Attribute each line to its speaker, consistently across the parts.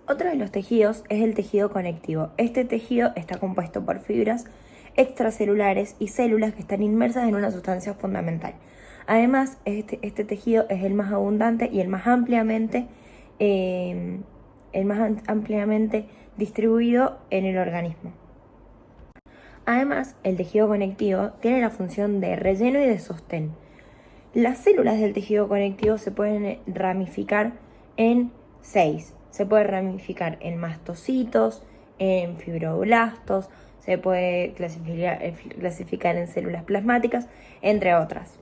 Speaker 1: Otro de los tejidos es el tejido conectivo. Este tejido está compuesto por fibras extracelulares y células que están inmersas en una sustancia fundamental. Además, este tejido es el más abundante y el más ampliamente distribuido en el organismo. Además, el tejido conectivo tiene la función de relleno y de sostén. Las células del tejido conectivo se pueden ramificar en 6. Se puede ramificar en mastocitos, en fibroblastos, se puede clasificar en células plasmáticas, entre otras.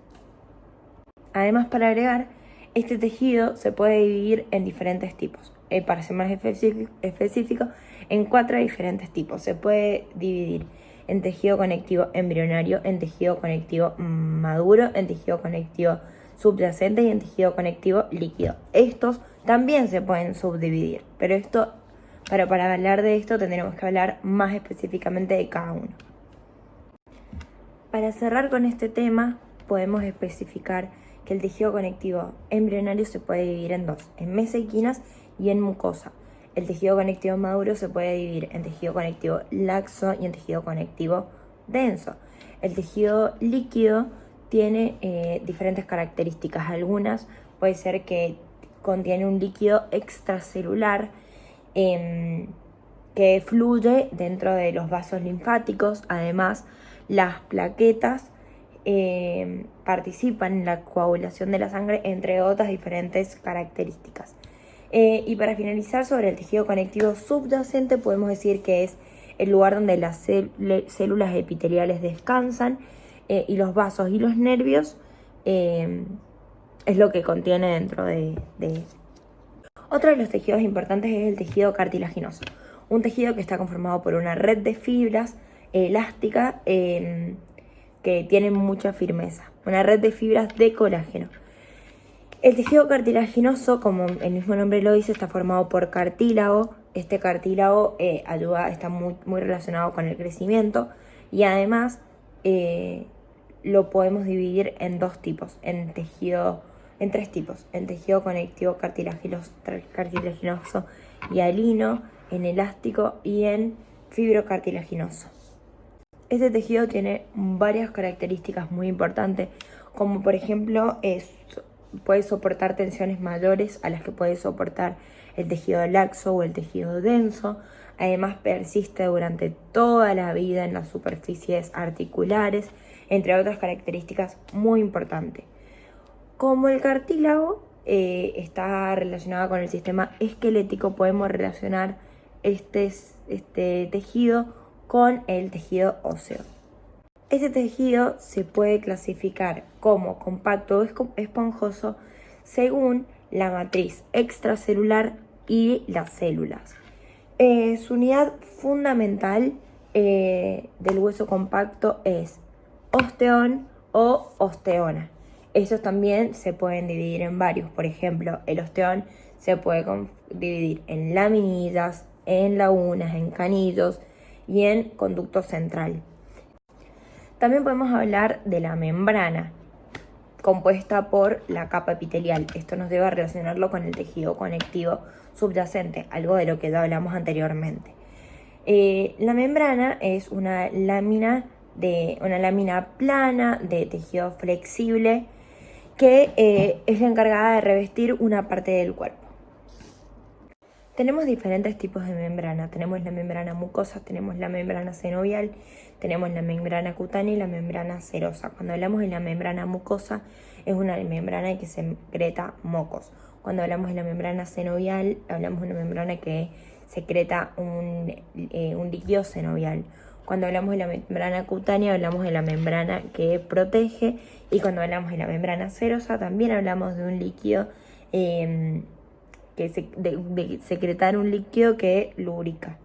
Speaker 1: Además, para agregar, este tejido se puede dividir en diferentes tipos. Para ser más específico, en 4 diferentes tipos. Se puede dividir en tejido conectivo embrionario, en tejido conectivo maduro, en tejido conectivo subyacente y en tejido conectivo líquido. Estos también se pueden subdividir, pero para hablar de esto tendremos que hablar más específicamente de cada uno. Para cerrar con este tema, podemos especificar que el tejido conectivo embrionario se puede dividir en 2, en mesenquinas y en mucosa. El tejido conectivo maduro se puede dividir en tejido conectivo laxo y en tejido conectivo denso. El tejido líquido tiene diferentes características. Algunas puede ser que contiene un líquido extracelular que fluye dentro de los vasos linfáticos. Además, las plaquetas participan en la coagulación de la sangre, entre otras diferentes características. Y para finalizar, sobre el tejido conectivo subyacente, podemos decir que es el lugar donde las células epiteliales descansan y los vasos y los nervios es lo que contiene dentro de eso. Otro de los tejidos importantes es el tejido cartilaginoso, un tejido que está conformado por una red de fibras elástica que tienen mucha firmeza, una red de fibras de colágeno. El tejido cartilaginoso, como el mismo nombre lo dice, está formado por cartílago. Este cartílago está muy relacionado con el crecimiento y además lo podemos dividir en 2 tipos, en 3 tipos, en tejido conectivo cartilaginoso hialino, en elástico y en fibrocartilaginoso. Este tejido tiene varias características muy importantes, como por ejemplo puede soportar tensiones mayores a las que puede soportar el tejido laxo o el tejido denso. Además, persiste durante toda la vida en las superficies articulares, entre otras características muy importantes. Como el cartílago está relacionado con el sistema esquelético, podemos relacionar este tejido con el tejido óseo. Este tejido se puede clasificar como compacto o esponjoso según la matriz extracelular y las células. Su unidad fundamental del hueso compacto es osteón o osteona. Estos también se pueden dividir en varios. Por ejemplo, el osteón se puede dividir en laminillas, en lagunas, en canillos y en conducto central. También podemos hablar de la membrana, compuesta por la capa epitelial. Esto nos lleva a relacionarlo con el tejido conectivo subyacente, algo de lo que ya hablamos anteriormente. La membrana es una lámina plana de tejido flexible que es la encargada de revestir una parte del cuerpo. Tenemos diferentes tipos de membrana. Tenemos la membrana mucosa, tenemos la membrana senovial, tenemos la membrana cutánea y la membrana serosa. Cuando hablamos de la membrana mucosa, es una membrana que secreta mocos. Cuando hablamos de la membrana senovial, hablamos de una membrana que secreta un líquido senovial. Cuando hablamos de la membrana cutánea, hablamos de la membrana que protege. Y cuando hablamos de la membrana serosa, también hablamos de un líquido de secretar un líquido que lubrica.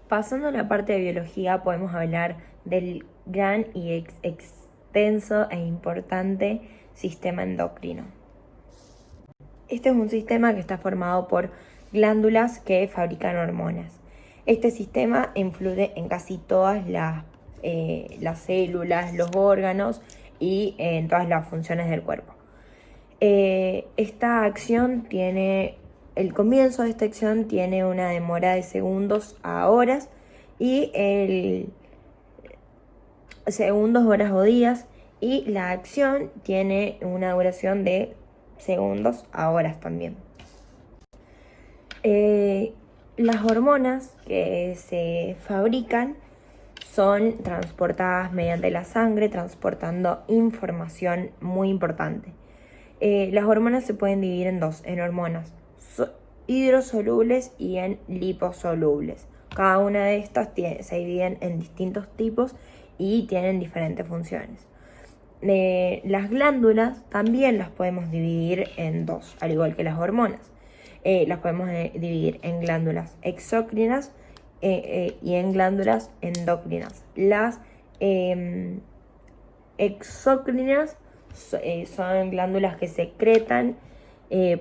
Speaker 1: Pasando a la parte de biología, podemos hablar del gran y extenso e importante sistema endocrino. Este es un sistema que está formado por glándulas que fabrican hormonas. Este sistema influye en casi todas las células, los órganos y en todas las funciones del cuerpo. Esta acción tiene el comienzo de esta acción tiene una demora de segundos a horas y el segundos, horas o días, y la acción tiene una duración de segundos a horas también. Las hormonas que se fabrican son transportadas mediante la sangre, transportando información muy importante. Las hormonas se pueden dividir en dos, en hormonas hidrosolubles y en liposolubles. Cada una de estas se dividen en distintos tipos y tienen diferentes funciones. Las glándulas también las podemos dividir en dos, al igual que las hormonas. Las podemos dividir en glándulas exócrinas y en glándulas endócrinas. Las exócrinas son glándulas que secretan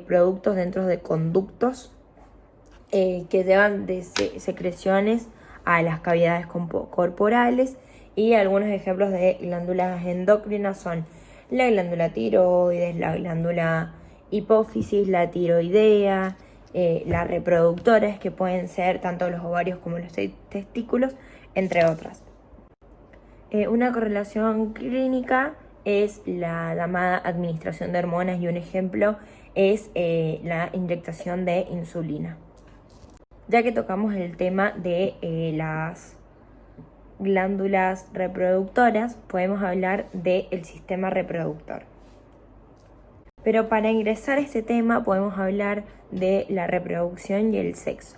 Speaker 1: productos dentro de conductos que llevan de secreciones a las cavidades corporales, y algunos ejemplos de glándulas endócrinas son la glándula tiroides, la glándula hipófisis, la tiroidea, las reproductoras, que pueden ser tanto los ovarios como los testículos, entre otras. Una correlación clínica es la llamada administración de hormonas, y un ejemplo es la inyectación de insulina. Ya que tocamos el tema de las glándulas reproductoras, podemos hablar del sistema reproductor. Pero para ingresar a este tema podemos hablar de la reproducción y el sexo.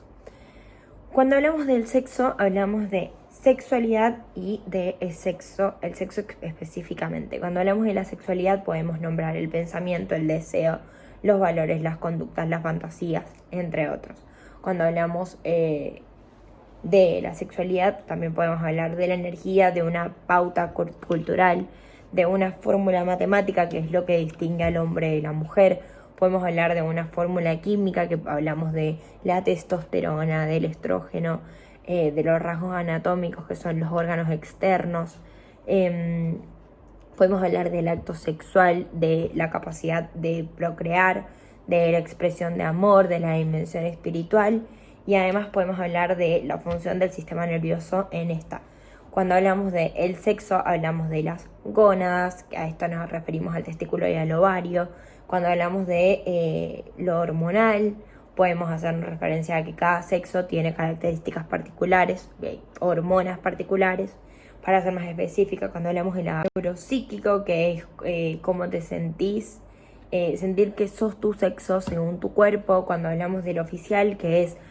Speaker 1: Cuando hablamos del sexo, hablamos de sexualidad y de el sexo específicamente. Cuando hablamos de la sexualidad podemos nombrar el pensamiento, el deseo, los valores, las conductas, las fantasías, entre otros. Cuando hablamos de la sexualidad también podemos hablar de la energía, de una pauta cultural, de una fórmula matemática, que es lo que distingue al hombre de la mujer. Podemos hablar de una fórmula química, que hablamos de la testosterona, del estrógeno, de los rasgos anatómicos, que son los órganos externos. Podemos hablar del acto sexual, de la capacidad de procrear, de la expresión de amor, de la dimensión espiritual, y además podemos hablar de la función del sistema nervioso en esta. Cuando hablamos del sexo, hablamos de las gónadas, que a esto nos referimos al testículo y al ovario. Cuando hablamos de lo hormonal, podemos hacernos referencia a que cada sexo tiene características particulares, hormonas particulares. Para ser más específica, cuando hablamos del neuropsíquico, que es cómo te sentís, sentir que sos tu sexo según tu cuerpo. Cuando hablamos del oficial, que es